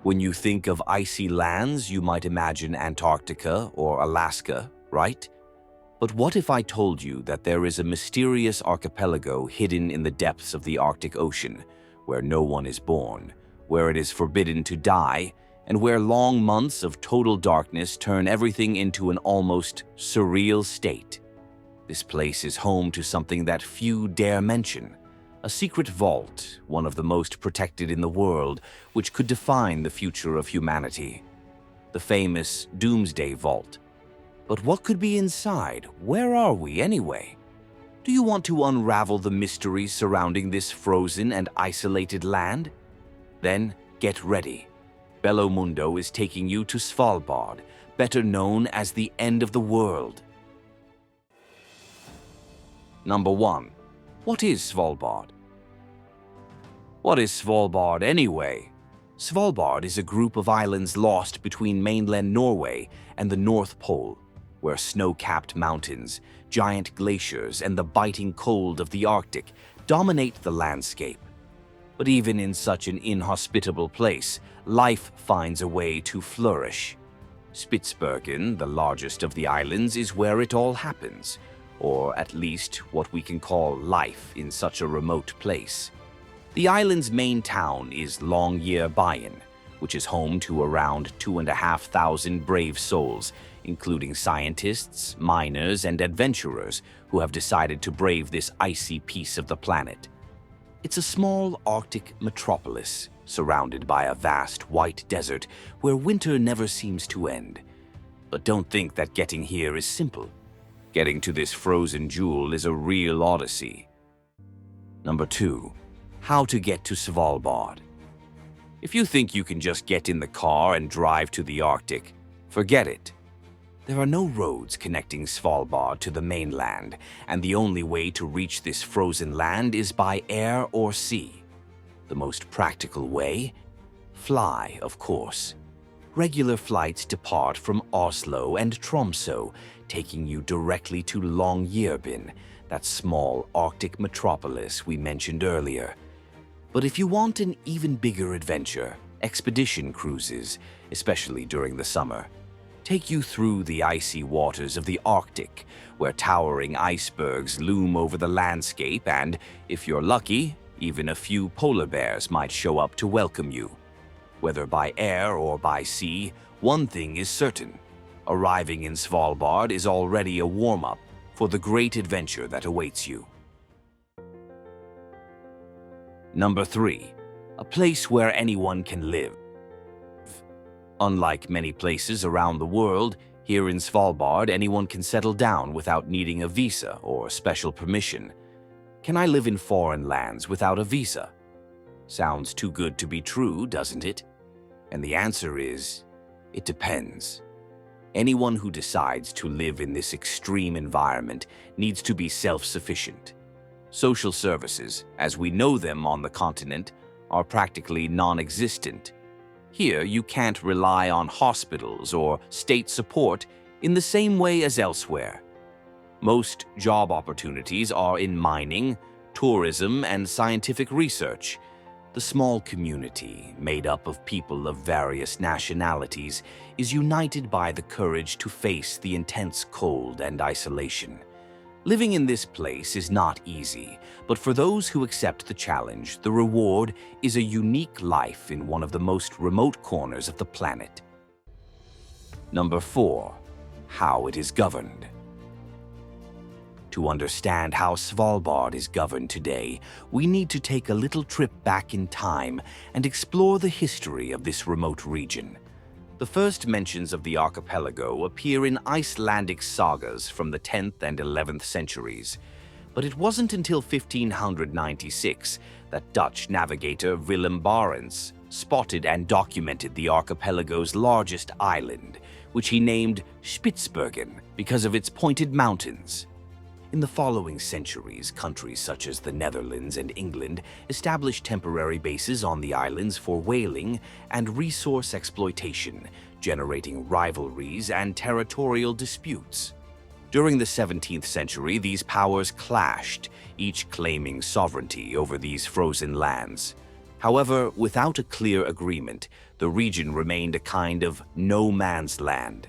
When you think of icy lands, you might imagine Antarctica or Alaska, right? But what if I told you that there is a mysterious archipelago hidden in the depths of the Arctic Ocean, where no one is born, where it is forbidden to die, and where long months of total darkness turn everything into an almost surreal state? This place is home to something that few dare mention, a secret vault, one of the most protected in the world, which could define the future of humanity. The famous Doomsday Vault. But what could be inside? Where are we anyway? Do you want to unravel the mysteries surrounding this frozen and isolated land? Then get ready. Bello Mundo is taking you to Svalbard, better known as the end of the world. Number 1. What is Svalbard? What is Svalbard anyway? Svalbard is a group of islands lost between mainland Norway and the North Pole, where snow-capped mountains, giant glaciers, and the biting cold of the Arctic dominate the landscape. But even in such an inhospitable place, life finds a way to flourish. Spitsbergen, the largest of the islands, is where it all happens, or at least what we can call life in such a remote place. The island's main town is Longyearbyen, which is home to around 2,500 brave souls, including scientists, miners, and adventurers who have decided to brave this icy piece of the planet. It's a small Arctic metropolis, surrounded by a vast white desert where winter never seems to end. But don't think that getting here is simple. Getting to this frozen jewel is a real odyssey. Number 2. How to get to Svalbard. If you think you can just get in the car and drive to the Arctic, forget it. There are no roads connecting Svalbard to the mainland, and the only way to reach this frozen land is by air or sea. The most practical way? Fly, of course. Regular flights depart from Oslo and Tromsø, taking you directly to Longyearbyen, that small Arctic metropolis we mentioned earlier. But if you want an even bigger adventure, expedition cruises, especially during the summer, take you through the icy waters of the Arctic, where towering icebergs loom over the landscape and, if you're lucky, even a few polar bears might show up to welcome you. Whether by air or by sea, one thing is certain. Arriving in Svalbard is already a warm-up for the great adventure that awaits you. Number 3. A place where anyone can live. Unlike many places around the world, here in Svalbard anyone can settle down without needing a visa or special permission. Can I live in foreign lands without a visa? Sounds too good to be true, doesn't it? And the answer is, it depends. Anyone who decides to live in this extreme environment needs to be self-sufficient. Social services, as we know them on the continent, are practically non-existent. Here, you can't rely on hospitals or state support in the same way as elsewhere. Most job opportunities are in mining, tourism, and scientific research. The small community, made up of people of various nationalities, is united by the courage to face the intense cold and isolation. Living in this place is not easy, but for those who accept the challenge, the reward is a unique life in one of the most remote corners of the planet. Number 4. How it is governed. To understand how Svalbard is governed today, we need to take a little trip back in time and explore the history of this remote region. The first mentions of the archipelago appear in Icelandic sagas from the 10th and 11th centuries, but it wasn't until 1596 that Dutch navigator Willem Barents spotted and documented the archipelago's largest island, which he named Spitsbergen because of its pointed mountains. In the following centuries, countries such as the Netherlands and England established temporary bases on the islands for whaling and resource exploitation, generating rivalries and territorial disputes. During the 17th century, these powers clashed, each claiming sovereignty over these frozen lands. However, without a clear agreement, the region remained a kind of no man's land.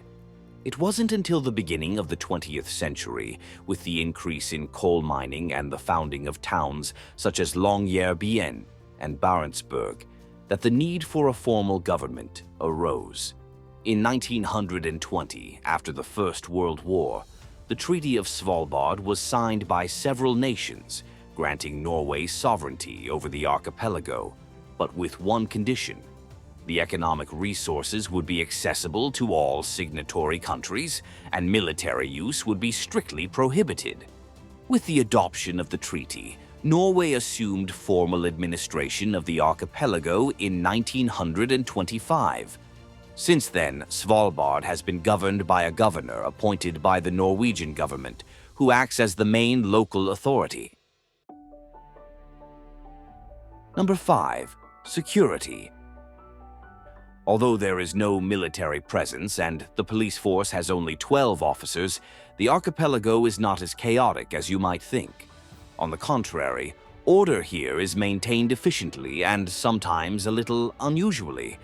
It wasn't until the beginning of the 20th century, with the increase in coal mining and the founding of towns such as Longyearbyen and Barentsburg, that the need for a formal government arose. In 1920, after the First World War, the Treaty of Svalbard was signed by several nations, granting Norway sovereignty over the archipelago, but with one condition: the economic resources would be accessible to all signatory countries, and military use would be strictly prohibited. With the adoption of the treaty, Norway assumed formal administration of the archipelago in 1925. Since then, Svalbard has been governed by a governor appointed by the Norwegian government, who acts as the main local authority. Number 5. Security. Although there is no military presence and the police force has only 12 officers, the archipelago is not as chaotic as you might think. On the contrary, order here is maintained efficiently and sometimes a little unusually.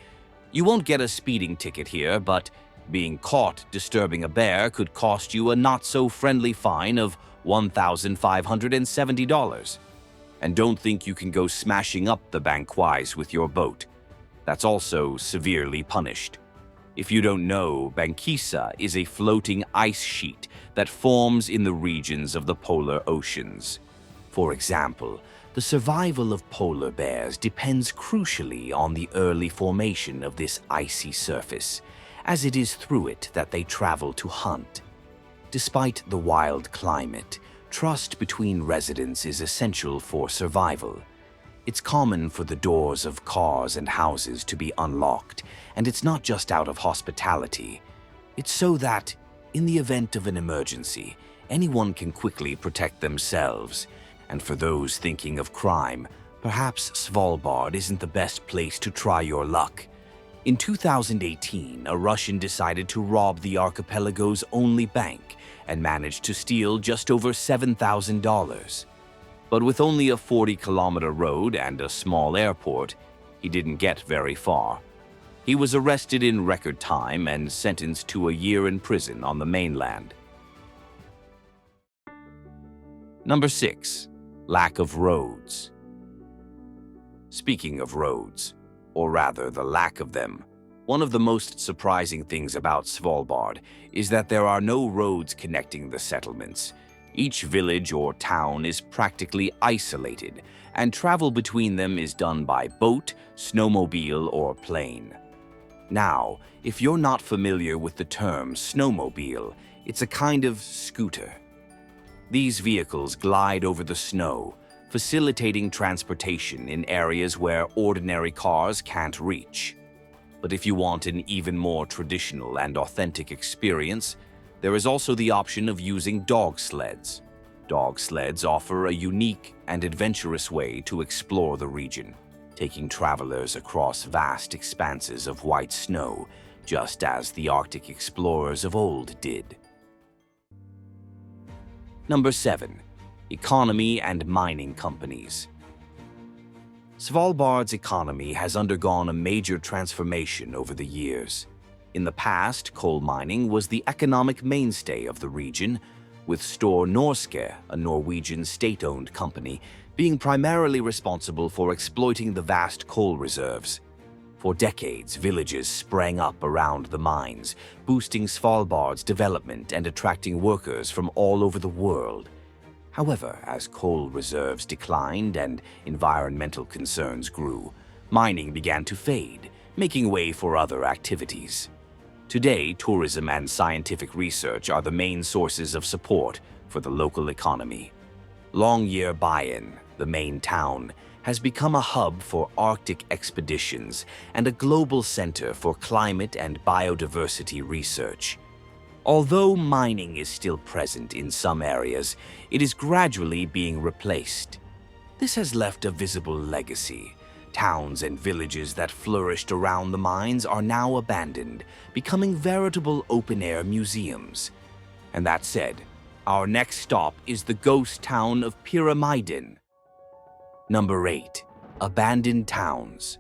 You won't get a speeding ticket here, but being caught disturbing a bear could cost you a not-so-friendly fine of $1,570. And don't think you can go smashing up the Banquise with your boat. That's also severely punished. If you don't know, Banquisa is a floating ice sheet that forms in the regions of the polar oceans. For example, the survival of polar bears depends crucially on the early formation of this icy surface, as it is through it that they travel to hunt. Despite the wild climate, trust between residents is essential for survival. It's common for the doors of cars and houses to be unlocked, and it's not just out of hospitality. It's so that, in the event of an emergency, anyone can quickly protect themselves. And for those thinking of crime, perhaps Svalbard isn't the best place to try your luck. In 2018, a Russian decided to rob the archipelago's only bank and managed to steal just over $7,000. But with only a 40-kilometer road and a small airport, he didn't get very far. He was arrested in record time and sentenced to a year in prison on the mainland. Number 6. Lack of roads. Speaking of roads, or rather the lack of them, one of the most surprising things about Svalbard is that there are no roads connecting the settlements. Each village or town is practically isolated, and travel between them is done by boat, snowmobile, or plane. Now, if you're not familiar with the term snowmobile, it's a kind of scooter. These vehicles glide over the snow, facilitating transportation in areas where ordinary cars can't reach. But if you want an even more traditional and authentic experience, there is also the option of using dog sleds. Dog sleds offer a unique and adventurous way to explore the region, taking travelers across vast expanses of white snow, just as the Arctic explorers of old did. Number 7. Economy and mining companies. Svalbard's economy has undergone a major transformation over the years. In the past, coal mining was the economic mainstay of the region, with Store Norske, a Norwegian state-owned company, being primarily responsible for exploiting the vast coal reserves. For decades, villages sprang up around the mines, boosting Svalbard's development and attracting workers from all over the world. However, as coal reserves declined and environmental concerns grew, mining began to fade, making way for other activities. Today, tourism and scientific research are the main sources of support for the local economy. Longyearbyen, the main town, has become a hub for Arctic expeditions and a global center for climate and biodiversity research. Although mining is still present in some areas, it is gradually being replaced. This has left a visible legacy. Towns and villages that flourished around the mines are now abandoned, becoming veritable open-air museums. And that said, our next stop is the ghost town of Pyramiden. Number 8. Abandoned towns.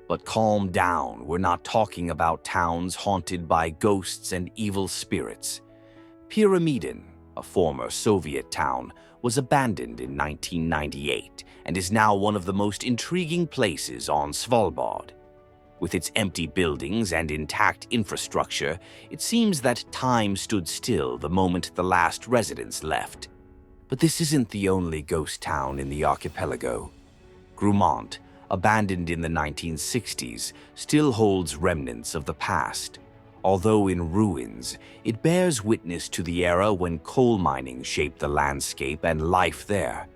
But calm down, we're not talking about towns haunted by ghosts and evil spirits. Pyramiden, a former Soviet town, was abandoned in 1998 and is now one of the most intriguing places on Svalbard. With its empty buildings and intact infrastructure, it seems that time stood still the moment the last residents left. But this isn't the only ghost town in the archipelago. Grumont, abandoned in the 1960s, still holds remnants of the past. Although in ruins, it bears witness to the era when coal mining shaped the landscape and life there.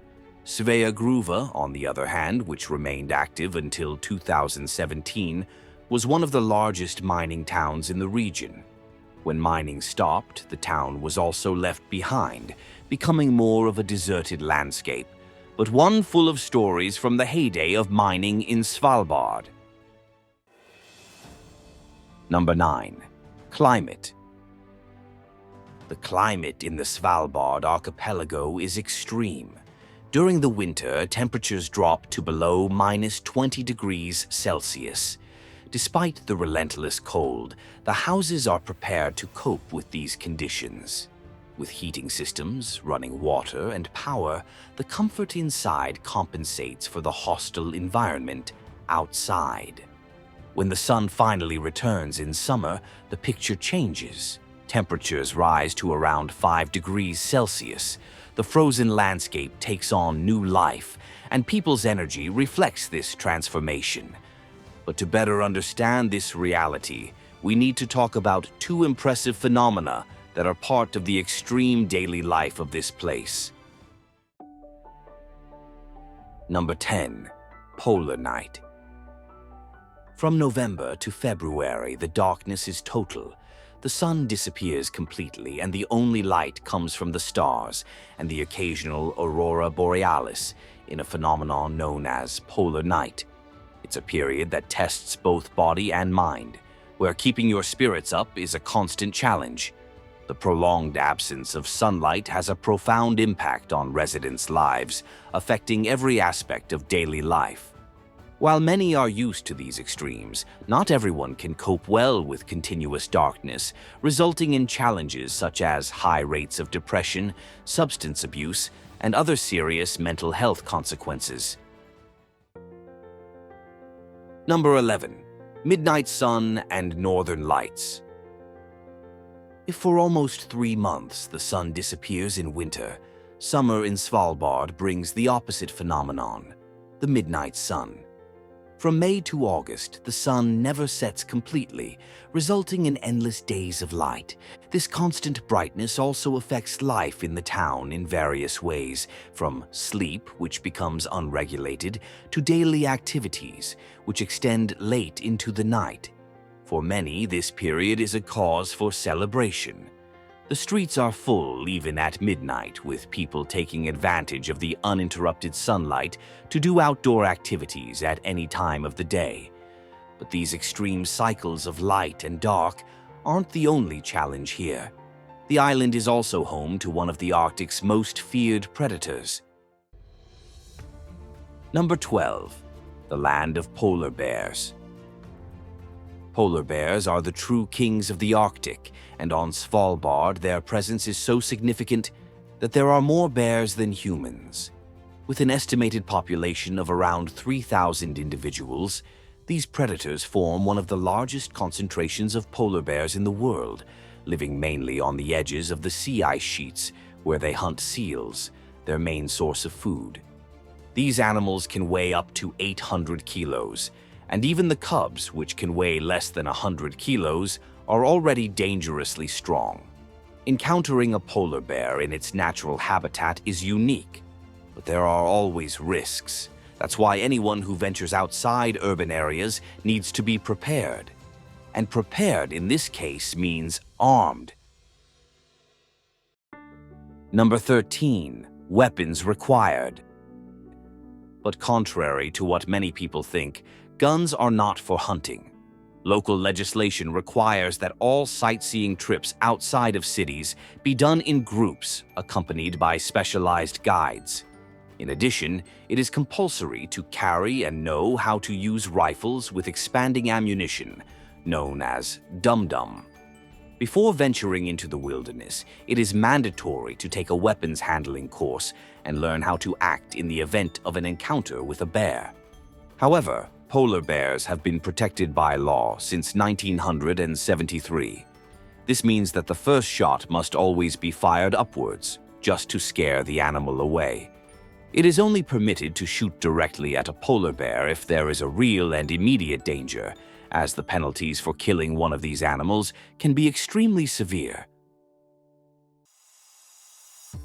Svea Gruva, on the other hand, which remained active until 2017, was one of the largest mining towns in the region. When mining stopped, the town was also left behind, becoming more of a deserted landscape, but one full of stories from the heyday of mining in Svalbard. Number 9. Climate. The climate in the Svalbard archipelago is extreme. During the winter, temperatures drop to below -20 degrees Celsius. Despite the relentless cold, the houses are prepared to cope with these conditions. With heating systems, running water, and power, the comfort inside compensates for the hostile environment outside. When the sun finally returns in summer, the picture changes. Temperatures rise to around 5 degrees Celsius. The frozen landscape takes on new life, and people's energy reflects this transformation. But to better understand this reality, we need to talk about two impressive phenomena that are part of the extreme daily life of this place. Number 10. Polar night. From November to February, the darkness is total. The sun disappears completely, and the only light comes from the stars and the occasional aurora borealis in a phenomenon known as polar night. It's a period that tests both body and mind, where keeping your spirits up is a constant challenge. The prolonged absence of sunlight has a profound impact on residents' lives, affecting every aspect of daily life. While many are used to these extremes, not everyone can cope well with continuous darkness, resulting in challenges such as high rates of depression, substance abuse, and other serious mental health consequences. Number 11. Midnight sun and northern lights. If for almost 3 months the sun disappears in winter, summer in Svalbard brings the opposite phenomenon, the midnight sun. From May to August, the sun never sets completely, resulting in endless days of light. This constant brightness also affects life in the town in various ways, from sleep, which becomes unregulated, to daily activities, which extend late into the night. For many, this period is a cause for celebration. The streets are full even at midnight, with people taking advantage of the uninterrupted sunlight to do outdoor activities at any time of the day. But these extreme cycles of light and dark aren't the only challenge here. The island is also home to one of the Arctic's most feared predators. Number 12. The land of polar bears. Polar bears are the true kings of the Arctic, and on Svalbard their presence is so significant that there are more bears than humans. With an estimated population of around 3,000 individuals, these predators form one of the largest concentrations of polar bears in the world, living mainly on the edges of the sea ice sheets, where they hunt seals, their main source of food. These animals can weigh up to 800 kilos, and even the cubs, which can weigh less than 100 kilos, are already dangerously strong. Encountering a polar bear in its natural habitat is unique, but there are always risks. That's why anyone who ventures outside urban areas needs to be prepared. And prepared in this case means armed. Number 13. Weapons required. But contrary to what many people think, guns are not for hunting. Local legislation requires that all sightseeing trips outside of cities be done in groups, accompanied by specialized guides. In addition, it is compulsory to carry and know how to use rifles with expanding ammunition, known as dum-dum. Before venturing into the wilderness, it is mandatory to take a weapons handling course and learn how to act in the event of an encounter with a bear. However, polar bears have been protected by law since 1973. This means that the first shot must always be fired upwards, just to scare the animal away. It is only permitted to shoot directly at a polar bear if there is a real and immediate danger, as the penalties for killing one of these animals can be extremely severe.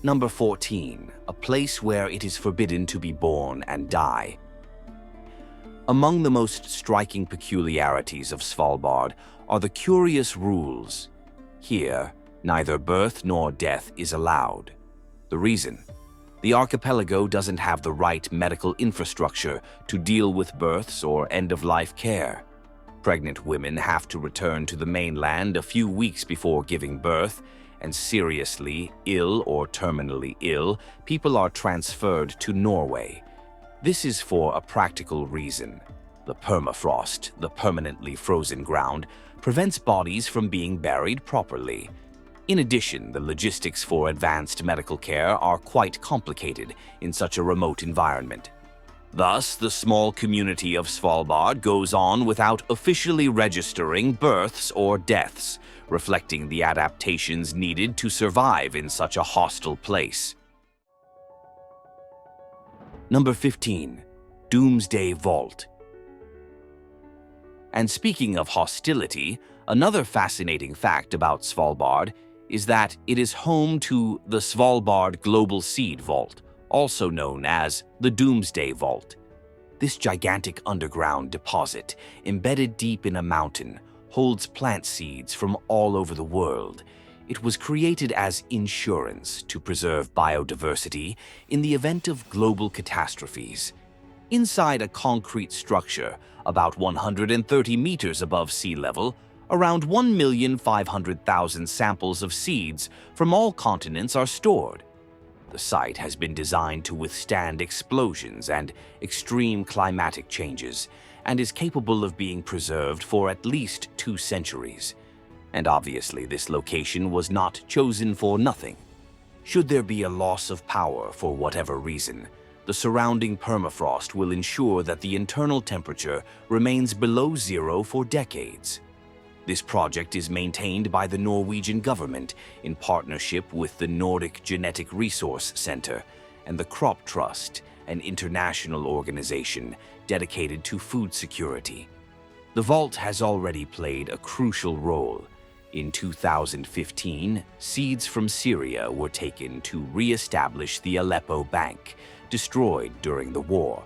Number 14. A place where it is forbidden to be born and die. Among the most striking peculiarities of Svalbard are the curious rules. Here, neither birth nor death is allowed. The reason? The archipelago doesn't have the right medical infrastructure to deal with births or end-of-life care. Pregnant women have to return to the mainland a few weeks before giving birth, and seriously ill or terminally ill people are transferred to Norway. This is for a practical reason. The permafrost, the permanently frozen ground, prevents bodies from being buried properly. In addition, the logistics for advanced medical care are quite complicated in such a remote environment. Thus, the small community of Svalbard goes on without officially registering births or deaths, reflecting the adaptations needed to survive in such a hostile place. Number 15. Doomsday Vault. And speaking of hostility, another fascinating fact about Svalbard is that it is home to the Svalbard Global Seed Vault, also known as the Doomsday Vault. This gigantic underground deposit, embedded deep in a mountain, holds plant seeds from all over the world. It was created as insurance to preserve biodiversity in the event of global catastrophes. Inside a concrete structure about 130 meters above sea level, around 1,500,000 samples of seeds from all continents are stored. The site has been designed to withstand explosions and extreme climatic changes, and is capable of being preserved for at least 2 centuries. And obviously, this location was not chosen for nothing. Should there be a loss of power for whatever reason, the surrounding permafrost will ensure that the internal temperature remains below zero for decades. This project is maintained by the Norwegian government in partnership with the Nordic Genetic Resource Center and the Crop Trust, an international organization dedicated to food security. The vault has already played a crucial role. In 2015, seeds from Syria were taken to re-establish the Aleppo Bank, destroyed during the war.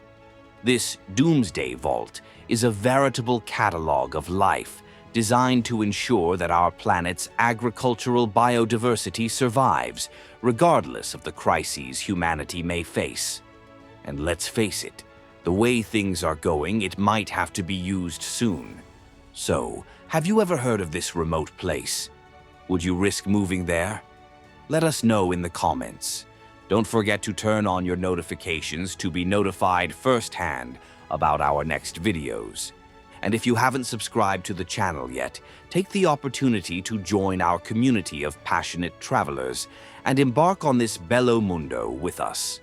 This Doomsday Vault is a veritable catalog of life, designed to ensure that our planet's agricultural biodiversity survives, regardless of the crises humanity may face. And let's face it, the way things are going, it might have to be used soon. So, have you ever heard of this remote place? Would you risk moving there? Let us know in the comments. Don't forget to turn on your notifications to be notified firsthand about our next videos. And if you haven't subscribed to the channel yet, take the opportunity to join our community of passionate travelers and embark on this Bello Mundo with us.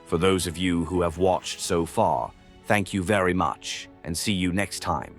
For those of you who have watched so far, thank you very much, and see you next time.